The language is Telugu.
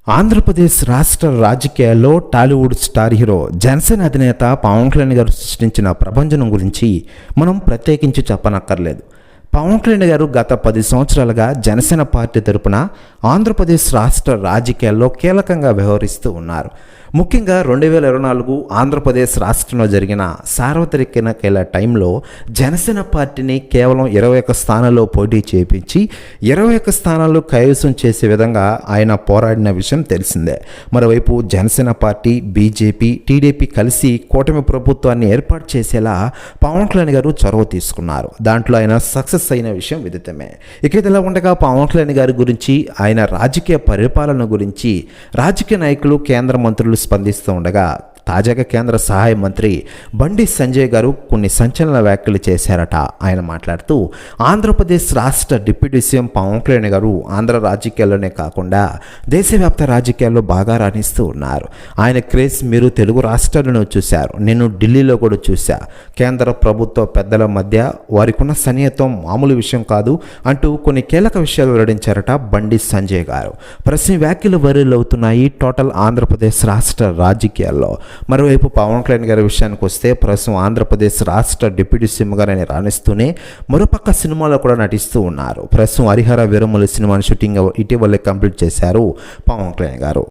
ఆంధ్రప్రదేశ్ రాష్ట్ర రాజకీయాల్లో టాలీవుడ్ స్టార్ హీరో జనసేన అధినేత పవన్ కళ్యాణ్ గారు సృష్టించిన ప్రభంజనం గురించి మనం ప్రత్యేకించి చెప్పనక్కర్లేదు. పవన్ కళ్యాణ్ గారు గత 10 సంవత్సరాలుగా జనసేన పార్టీ తరపున ఆంధ్రప్రదేశ్ రాష్ట్ర రాజకీయాల్లో కీలకంగా వ్యవహరిస్తూ ఉన్నారు. ముఖ్యంగా 2024 ఆంధ్రప్రదేశ్ రాష్ట్రంలో జరిగిన సార్వత్రిక ఎన్నికల టైంలో జనసేన పార్టీని కేవలం 21 స్థానాల్లో పోటీ చేయించి 21 స్థానాల్లో కైవసం చేసే విధంగా ఆయన పోరాడిన విషయం తెలిసిందే. మరోవైపు జనసేన పార్టీ, బీజేపీ, టీడీపీ కలిసి కూటమి ప్రభుత్వాన్ని ఏర్పాటు చేసేలా పవన్ కళ్యాణ్ గారు చొరవ తీసుకున్నారు. దాంట్లో ఆయన సక్సెస్ అయిన విషయం విదితమే. ఇక ఇదిలా ఉండగా పవన్ కళ్యాణ్ గారి గురించి, ఆయన రాజకీయ పరిపాలన గురించి రాజకీయ నాయకులు, కేంద్ర మంత్రులు స్పందిస్తూ ఉండగా తాజాగా కేంద్ర సహాయ మంత్రి బండి సంజయ్ గారు కొన్ని సంచలన వ్యాఖ్యలు చేశారట. ఆయన మాట్లాడుతూ ఆంధ్రప్రదేశ్ రాష్ట్ర డిప్యూటీ సీఎం పవన్ కళ్యాణ్ గారు ఆంధ్ర రాజకీయాల్లోనే కాకుండా దేశవ్యాప్త రాజకీయాల్లో బాగా రాణిస్తూ ఉన్నారు. ఆయన క్రేజ్ మీరు తెలుగు రాష్ట్రాలను చూశారు, నేను ఢిల్లీలో కూడా చూశా. కేంద్ర ప్రభుత్వ పెద్దల మధ్య వారికి ఉన్న సన్నిహితం మామూలు విషయం కాదు అంటూ కొన్ని కీలక విషయాలు వెల్లడించారట బండి సంజయ్ గారు. ప్రశ్న వ్యాఖ్యలు వైరల్ అవుతున్నాయి టోటల్ ఆంధ్రప్రదేశ్ రాష్ట్ర రాజకీయాల్లో. మరోవైపు పవన్ కళ్యాణ్ గారి విషయానికి వస్తే ప్రస్తుతం ఆంధ్రప్రదేశ్ రాష్ట్ర డిప్యూటీ సీఎం గారిని రాణిస్తూనే మరోపక్క సినిమాలో కూడా నటిస్తూ ఉన్నారు. ప్రస్తుతం హరిహర వీరమల్లి సినిమాని షూటింగ్ ఇటీవలే కంప్లీట్ చేశారు పవన్ కళ్యాణ్ గారు.